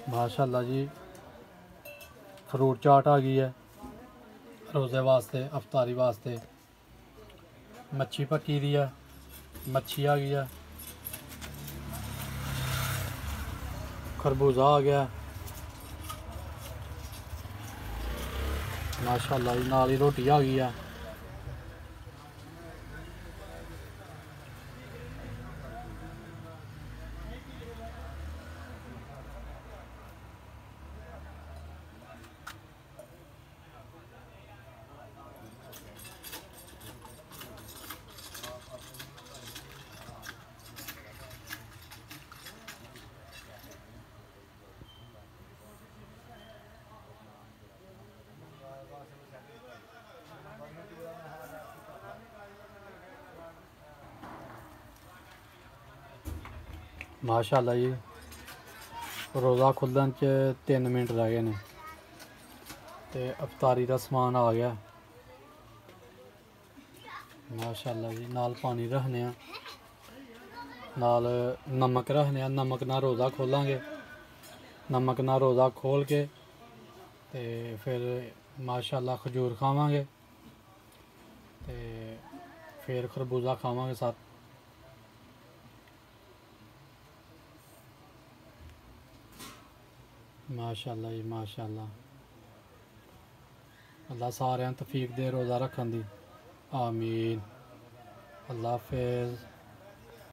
माशाल्लाह जी फ्रूट चाट आ गई है रोज़े वास्ते, अफ्तारी वास्ते। मच्छी पक्की दी है, मच्छी आ गई है, खरबूजा आ गया माशाल्लाह जी, नाल ही रोटी आ गई है। माशाल्लाह जी रोज़ा खुलन च 3 मिनट रह गए ने ते अफ्तारी का समान आ गया माशाल्लाह जी। नाल पानी रखने, नाल नमक रखने, नमक ना रोज़ा खोलांगे, नमक ना रोज़ा खोल के ते फिर माशाल्लाह खजूर खावांगे ते फिर खरबूजा खावांगे साथ। माशाल्लाह जी माशाल्लाह, अल्लाह सारे तौफीक दे रोज़ा रखन दी। आमीन। अल्लाह हाफिज़।